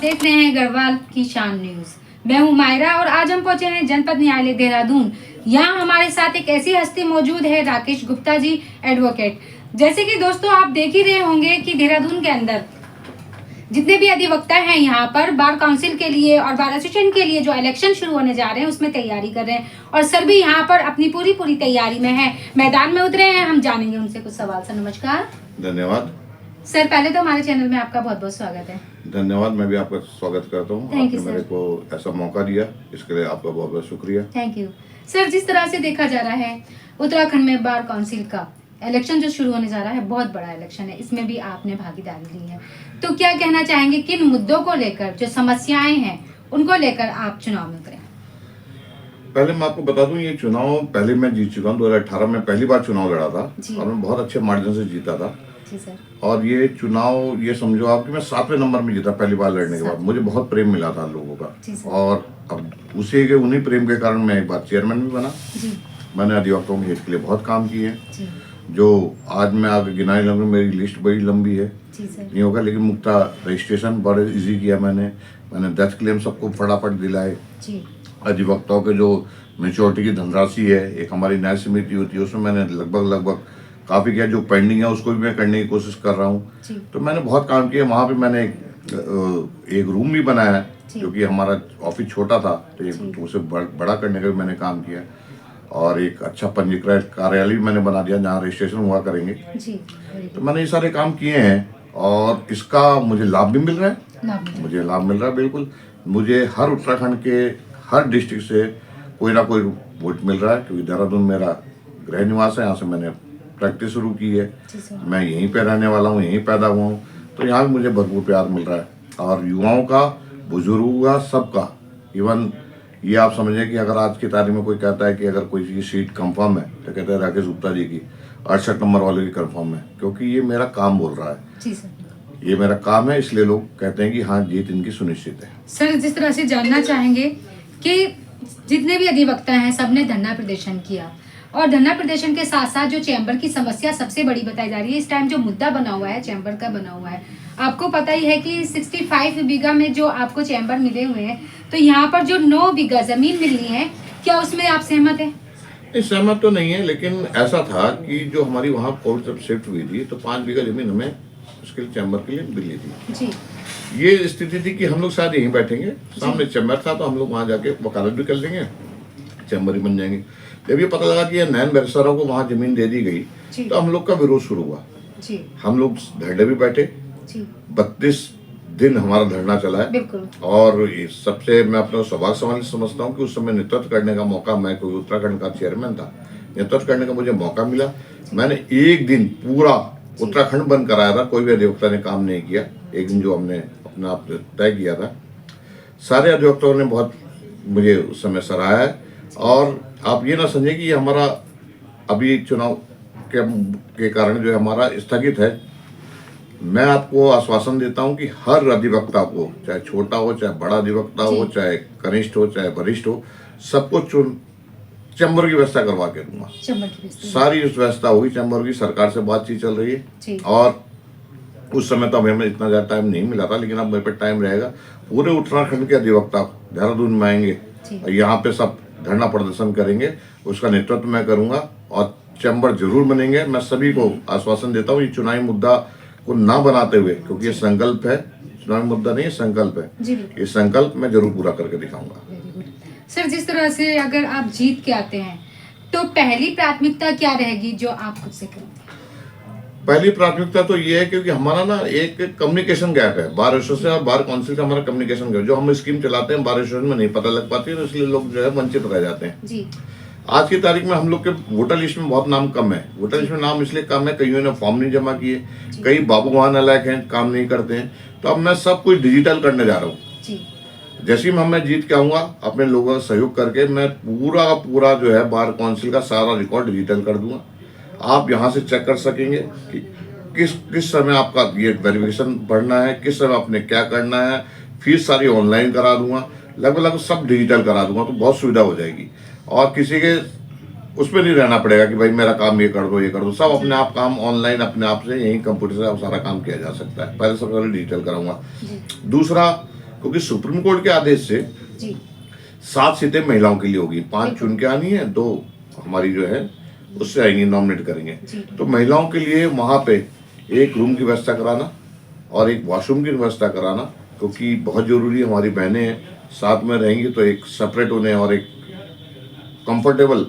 देख रहे हैं गढ़वाल की शान न्यूज। मैं हूं मायरा और आज हम पहुंचे हैं जनपद न्यायालय देहरादून। यहां हमारे साथ एक ऐसी हस्ती मौजूद है, राकेश गुप्ता जी, एडवोकेट। जैसे कि दोस्तों आप देख ही रहे होंगे कि देहरादून के अंदर जितने भी अधिवक्ता हैं यहाँ पर बार काउंसिल के लिए और बार एसोसिएशन के लिए जो इलेक्शन शुरू होने जा रहे हैं उसमें तैयारी कर रहे हैं और सर भी यहाँ पर अपनी पूरी तैयारी में है, मैदान में उतरे हैं। हम जानेंगे उनसे कुछ सवाल। सर नमस्कार। धन्यवाद सर, पहले तो हमारे चैनल में आपका बहुत बहुत स्वागत है। धन्यवाद, मैं भी आपका स्वागत करता हूँ। थैंक यू आपने मेरे को ऐसा मौका दिया, इसके लिए आपका बहुत बहुत शुक्रिया। Thank you sir. जिस तरह से देखा जा रहा है उत्तराखंड में बार काउंसिल का इलेक्शन जो शुरू होने जा रहा है, बहुत बड़ा इलेक्शन है, इसमें भी आपने भागीदारी ली है, तो क्या कहना चाहेंगे, किन मुद्दों को लेकर, जो समस्याएं हैं उनको लेकर आप चुनाव में उतरे? पहले मैं आपको बता दूं, ये चुनाव पहले मैं जीत चुका हूँ। 2018 में पहली बार चुनाव लड़ा था और मैं बहुत अच्छे मार्जिन से जीता था। जी सर। और ये चुनाव, ये समझो आप कि मैं 7वें नंबर में जीता पहली बार लड़ने के बाद। मुझे बहुत प्रेम मिला था लोगों का और अब उन्हीं प्रेम के कारण मैं एक बार चेयरमैन भी बना। मैंने अधिवक्ताओं के हित के लिए बहुत काम किए, जो आज मैं आगे गिनाई लूंगा, मेरी लिस्ट बड़ी लंबी है, नहीं होगा, लेकिन मुक्ता रजिस्ट्रेशन बड़े इजी किया मैंने 10 क्लेम सबको फटाफट दिलाए। अधिवक्ताओं के जो मेच्योरिटी की धनराशि है, एक हमारी न्याय समिति होती है, उसमें मैंने लगभग काफी किया। जो पेंडिंग है उसको भी मैं करने की कोशिश कर रहा हूँ। तो मैंने बहुत काम किया। वहाँ पे मैंने एक रूम भी बनाया है, क्योंकि हमारा ऑफिस छोटा था, तो उसे बड़ा करने का भी मैंने काम किया। और एक अच्छा पंजीकृत कार्यालय भी मैंने बना दिया जहाँ रजिस्ट्रेशन हुआ करेंगे। तो मैंने ये सारे काम किए हैं और इसका मुझे लाभ भी मिल रहा है। मुझे लाभ मिल रहा है, बिल्कुल। मुझे हर उत्तराखंड के हर डिस्ट्रिक्ट से कोई ना कोई वोट मिल रहा है, क्योंकि देहरादून मेरा गृह निवास है। यहाँ से मैंने प्रैक्टिस शुरू की है, मैं यहीं पे रहने वाला हूँ, यहीं पैदा हुआ हूँ, तो यहाँ भी मुझे भरपूर प्यार मिल रहा है। और युवाओं का, बुजुर्गों का, सबका, इवन ये आप समझें कि अगर आज की तारीख में कोई कहता है कि अगर कोई की सीट कंफर्म है, तो कहते हैं राकेश गुप्ता जी की 68 नंबर वाले की कंफर्म है, क्योंकि ये मेरा काम बोल रहा है। जी सर। ये मेरा काम है, इसलिए लोग कहते हैं कि हाँ, जीत इनकी सुनिश्चित है। सर, जिस तरह से जानना चाहेंगे कि जितने भी अधिवक्ता हैं सबने धरना प्रदर्शन किया और धरना प्रदर्शन के साथ साथ जो चैम्बर की समस्या सबसे बड़ी बताई जा रही है, इस टाइम जो मुद्दा बना हुआ है चैम्बर का बना हुआ है, आपको पता ही है कि 65 बीघा में जो आपको चैम्बर मिले हुए हैं, तो यहाँ पर जो 9 बीघा जमीन मिलनी है, क्या उसमें आप सहमत हैं? सहमत तो नहीं है, लेकिन ऐसा था कि जो हमारी वहाँ कोर्ट जब शिफ्ट हुई थी तो 5 बीघा जमीन हमें उसके लिए चैम्बर के लिए मिली थी। जी। ये स्थिति थी कि हम लोग शायद यहीं बैठेंगे, सामने चैम्बर था, तो हम लोग वहाँ जाके वकालत भी कर लेंगे, चैम्बर ही बन जाएंगे। जब ये पता लगा कि नैन बैरिस्टरों को वहाँ जमीन दे दी गई, तो हम लोग का विरोध शुरू हुआ। हम लोग धरने भी बैठे, 32 दिन हमारा धरना चला है। और सबसे मैं अपना सौभाग्यशाली समझता हूँ कि उस समय नेतृत्व करने का मौका, मैं कोई उत्तराखंड का चेयरमैन था, नेतृत्व करने का मुझे मौका मिला। मैंने एक दिन पूरा उत्तराखंड बंद कराया था, कोई भी अधिवक्ता ने काम नहीं किया। एक दिन जो हमने अपना आप तय किया था, सारे अधिवक्ताओं ने बहुत मुझे उस समय सराहा है। और आप ये ना समझे कि ये हमारा अभी चुनाव के कारण जो है हमारा स्थगित है। मैं आपको आश्वासन देता हूं कि हर अधिवक्ता को, चाहे छोटा हो, चाहे बड़ा अधिवक्ता हो, चाहे कनिष्ठ हो, चाहे वरिष्ठ हो, सबको चैम्बर की व्यवस्था करवा के दूंगा। सारी व्यवस्था होगी चैम्बर की। सरकार से बातचीत चल रही है और उस समय तो हमें इतना ज्यादा टाइम नहीं मिला था, लेकिन अब मेरे पे टाइम रहेगा। पूरे उत्तराखंड के अधिवक्ता देहरादून में आएंगे और यहाँ पे सब धरना प्रदर्शन करेंगे, उसका नेतृत्व मैं करूंगा और चैम्बर जरूर बनेंगे। मैं सभी को आश्वासन देता हूँ, ये चुनावी मुद्दा को ना बनाते हुए, क्योंकि ये संकल्प है, चुनावी मुद्दा नहीं, संकल्प है। ये संकल्प मैं जरूर पूरा करके दिखाऊंगा। सर, जिस तरह से अगर आप जीत के आते हैं तो पहली प्राथमिकता क्या रहेगी जो आप खुद से करेंगे? पहली प्राथमिकता तो ये है, क्योंकि हमारा ना एक कम्युनिकेशन गैप है बार एसोसिएशन और बार काउंसिल का। हमारा कम्युनिकेशन गैप, जो हम स्कीम चलाते हैं बार एसोसिएशन में नहीं पता लग पाती है, तो इसलिए लोग जो है वंचित रह जाते हैं। जी। आज की तारीख में हम लोग के वोटर लिस्ट में बहुत नाम कम है। वोटर लिस्ट में नाम इसलिए कम है, कईयों ने फॉर्म नहीं जमा किए, कई बाबू वहां नालायक हैं, काम नहीं करते हैं। तो अब मैं सब कुछ डिजिटल करने जा रहा हूँ। जैसे ही मैं जीत के आऊंगा, अपने लोगों का सहयोग करके मैं पूरा जो है बार काउंसिल का सारा रिकॉर्ड डिजिटल कर दूंगा। आप यहाँ से चेक कर सकेंगे कि किस समय आपका ये वेरिफिकेशन भरना है, किस समय आपने क्या करना है। फीस सारी ऑनलाइन करा दूंगा, लगभग सब डिजिटल करा दूंगा, तो बहुत सुविधा हो जाएगी। और किसी के उसमें नहीं रहना पड़ेगा कि भाई मेरा काम ये कर दो, ये कर दो। सब अपने आप काम ऑनलाइन अपने आप से यहीं कंप्यूटर से सारा काम किया जा सकता है। पहले सबसे पहले डिजिटल कराऊंगा। दूसरा, क्योंकि सुप्रीम कोर्ट के आदेश से जी 7 सीटें महिलाओं के लिए होगी, 5 चुन के आनी है, 2 हमारी जो है उससे आएंगी, नॉमिनेट करेंगे। तो महिलाओं के लिए वहां पे एक रूम की व्यवस्था कराना और एक वॉशरूम की व्यवस्था कराना, क्योंकि बहुत जरूरी है, हमारी बहनें साथ में रहेंगी तो एक सेपरेट उन्हें और एक कंफर्टेबल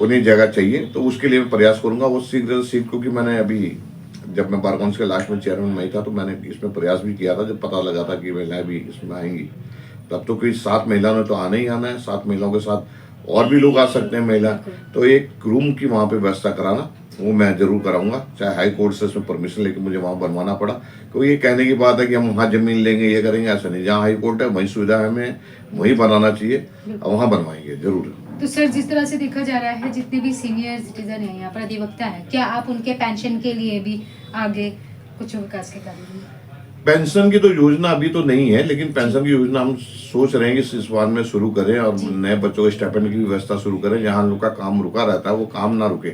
उन्हें जगह चाहिए। तो उसके लिए मैं प्रयास करूंगा वो शीघ्र से शीघ्र, क्योंकि मैंने अभी जब मैं बार काउंसिल के लास्ट में चेयरमैन में था तो मैंने इसमें प्रयास भी किया था, जब पता लगा था कि महिलाएं भी इसमें आएंगी। तब तो कोई 7 महिलाओं ने तो आना ही आना है, 7 महिलाओं के साथ और भी लोग आ सकते हैं महिला। तो एक रूम की वहाँ पे व्यवस्था कराना वो मैं जरूर कराऊंगा, चाहे हाई कोर्ट से इसमें परमिशन लेके मुझे वहाँ बनवाना पड़ा। क्योंकि ये कहने की बात है कि हम वहाँ जमीन लेंगे, ये करेंगे, ऐसा नहीं। जहाँ हाई कोर्ट है वही सुविधा है, हमें वही बनाना चाहिए और वहाँ बनवाएंगे जरूर। तो सर, जिस तरह से देखा जा रहा है, जितने भी सीनियर सिटीजन हैं यहाँ पर, अधिवक्ता है, क्या आप उनके पेंशन के लिए भी आगे कुछ विकास के कार्य? पेंशन की तो योजना अभी तो नहीं है, लेकिन पेंशन की योजना हम सोच रहे हैं कि इस बार में शुरू करें और नए बच्चों के स्टाइपेंड की भी व्यवस्था शुरू करें। जहाँ लोग का काम रुका रहता है वो काम ना रुके,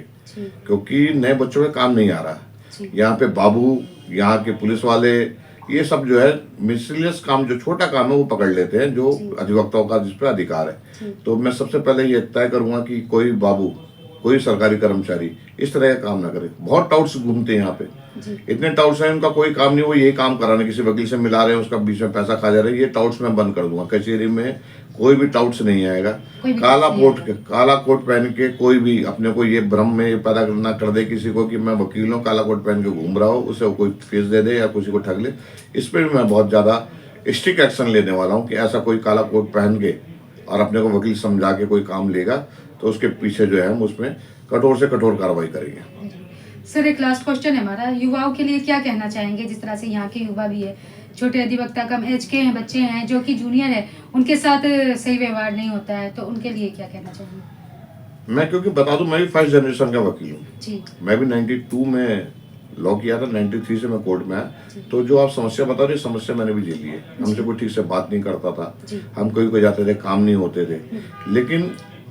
क्योंकि नए बच्चों का काम नहीं आ रहा। यहाँ पे बाबू, यहाँ के पुलिस वाले, ये सब जो है मिसलियस काम, जो छोटा काम है वो पकड़ लेते हैं, जो अधिवक्ताओं का जिस पर अधिकार है। तो मैं सबसे पहले ये तय करूंगा कि कोई बाबू, कोई सरकारी कर्मचारी इस तरह का काम ना करे। बहुत टाउट्स घूमते हैं यहाँ पे, इतने टाउट्स हैं, उनका कोई काम नहीं, वो यही काम करा रहे, किसी वकील से मिला रहे हैं, उसका बीच में पैसा खा जा रहे हैं। ये टाउट्स मैं बंद कर दूंगा। कचहरी में कोई भी टाउट्स नहीं आएगा। काला कोट पहन के कोई भी अपने को ये भ्रम में पैदा ना कर दे किसी को कि मैं वकील हूँ, काला कोट पहन के घूम रहा हूँ, उसे कोई फीस दे दे या किसी को ठग ले। इस पर भी मैं बहुत ज्यादा स्ट्रिक्ट एक्शन लेने वाला हूँ कि ऐसा कोई काला कोट पहन के और अपने को वकील समझा के कोई काम लेगा तो उसके पीछे जो है हम उसमें कठोर से कठोर कार्रवाई करेंगे। सर, एक लास्ट क्वेश्चन है हमारा, युवाओं के लिए क्या कहना चाहेंगे? जिस तरह से यहाँ के युवा भी है, छोटे अधिवक्ता कम एज के हैं, बच्चे हैं जो कि जूनियर है, उनके साथ सही व्यवहार नहीं होता है, तो उनके लिए क्या कहना चाहेंगे? मैं क्योंकि बता दूं, मैं भी फर्स्ट जनरेशन का वकील हूँ। मैं भी 92 में लॉ किया था, 93 से मैं कोर्ट में आया। तो जो आप समस्या बता रहे, समस्या मैंने भी झेली है। हमसे कोई ठीक से बात नहीं करता था, हम कोई जाते थे, काम नहीं होते थे। लेकिन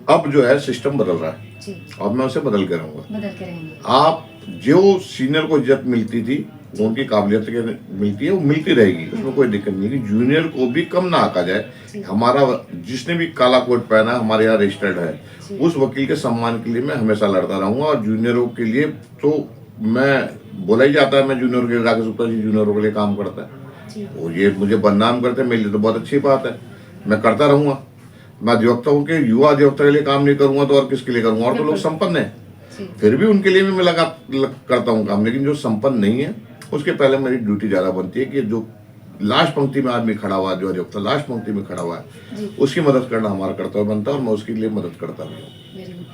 अब जो है सिस्टम बदल रहा है और मैं उसे बदल के रहूंगा। आप जो सीनियर को इज्जत मिलती थी, उनकी काबिलियत के मिलती है, वो मिलती रहेगी, उसमें कोई दिक्कत नहीं है। जूनियर को भी कम ना आका जाए। हमारा जिसने भी काला कोट पहना हमारे यहाँ रजिस्टर्ड है, उस वकील के सम्मान के लिए मैं हमेशा लड़ता रहूंगा। और जूनियरों के लिए तो मैं बोला ही जाता है, मैं जूनियर के राकेश गुप्ता जी जूनियरों के लिए काम करता है, और ये मुझे बदनाम करते हैं, मेरे लिए तो बहुत अच्छी बात है, मैं करता रहूंगा। मैं अधिवक्ताओं के, युवा अधिवक्ता के लिए काम नहीं करूंगा तो और किसके लिए करूंगा? और तो लोग संपन्न है, फिर भी उनके लिए भी मैं करता हूँ काम। लेकिन जो संपन्न नहीं है उसके पहले मेरी ड्यूटी ज्यादा बनती है कि जो लास्ट पंक्ति में आदमी खड़ा हुआ है, जो अधिवक्ता लास्ट पंक्ति में खड़ा हुआ है, उसकी मदद करना हमारा कर्तव्य बनता है और मैं उसके लिए मदद करता भी हूँ।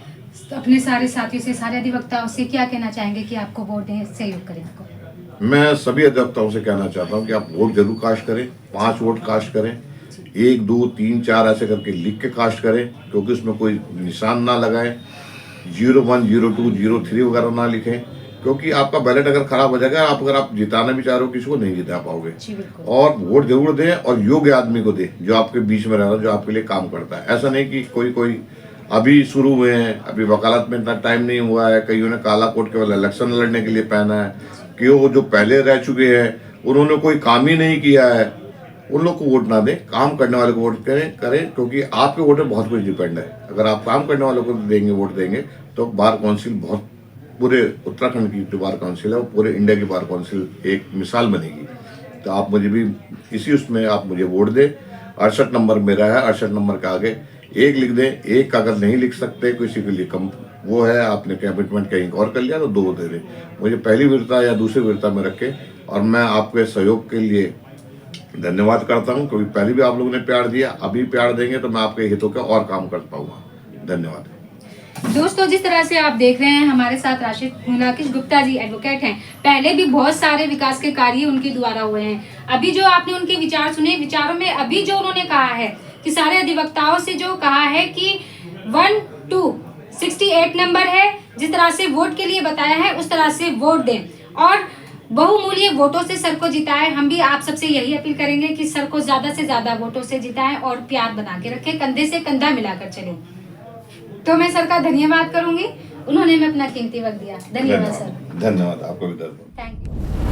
तो अपने सारे साथियों से, सारे अधिवक्ताओं से क्या कहना चाहेंगे कि आपको वोट दें, सहयोग करें आपको? मैं सभी अधिवक्ताओं से कहना चाहता हूँ कि आप वोट जरूर कास्ट करें, 5 वोट कास्ट करें, 1 2 3 4 ऐसे करके लिख के कास्ट करें, क्योंकि उसमें कोई निशान ना लगाएं, 01 02 03 वगैरह ना लिखें, क्योंकि आपका बैलेट अगर खराब हो जाएगा, अगर आप जिताना भी चाह रहे हो किसी को, नहीं जिता पाओगे। और वोट जरूर दें और योग्य आदमी को दें, जो आपके बीच में रह रहा है, जो आपके लिए काम करता है। ऐसा नहीं कि कोई अभी शुरू हुए हैं, अभी वकालत में इतना टाइम नहीं हुआ है, कईयों ने काला कोट केवल इलेक्शन लड़ने के लिए पहना है, कि वो जो पहले रह चुके हैं उन्होंने कोई काम ही नहीं किया है, उन लोग को वोट ना दें, काम करने वाले को वोट करें, क्योंकि आपके वोट में बहुत कुछ डिपेंड है। अगर आप काम करने वालों को देंगे, वोट देंगे, तो बार काउंसिल बहुत, पूरे उत्तराखंड की जो बार काउंसिल है वो पूरे इंडिया की बार काउंसिल एक मिसाल बनेगी। तो आप मुझे भी इसी उसमें आप मुझे वोट दें। 68 नंबर मेरा है, 68 नंबर के आगे 1 लिख दें। 1 का अगर नहीं लिख सकते, किसी के लिए कम वो है, आपने कमिटमेंट कहीं और कर लिया तो 2 दे दें। मुझे पहली वीरता या दूसरी वीरता में रखें, और मैं आपके सहयोग के लिए धन्यवाद करता हूं, क्योंकि पहले भी आप लोगों ने प्यार दिया, अभी प्यार देंगे तो मैं आपके हितों का और काम कर पाऊंगा। धन्यवाद। दोस्तों, जिस तरह से आप देख रहे हैं, हमारे साथ राकेश गुप्ता जी एडवोकेट हैं। पहले भी बहुत सारे विकास के कार्य उनके द्वारा हुए हैं। अभी जो आपने उनके विचार सुने, विचारों में अभी जो उन्होंने कहा है कि सारे अधिवक्ताओं से जो कहा है कि 1 2 68 नंबर है, जिस तरह से वोट के लिए बताया है उस तरह से वोट दें और बहुमूल्य वोटों से सर को जिताएं। हम भी आप सबसे यही अपील करेंगे कि सर को ज्यादा से ज्यादा वोटों से जिताएं और प्यार बना के रखें, कंधे से कंधा मिलाकर चलें। तो मैं सर का धन्यवाद करूंगी, उन्होंने हमें अपना कीमती वक्त दिया। धन्यवाद सर। धन्यवाद आपको भी। Thank you.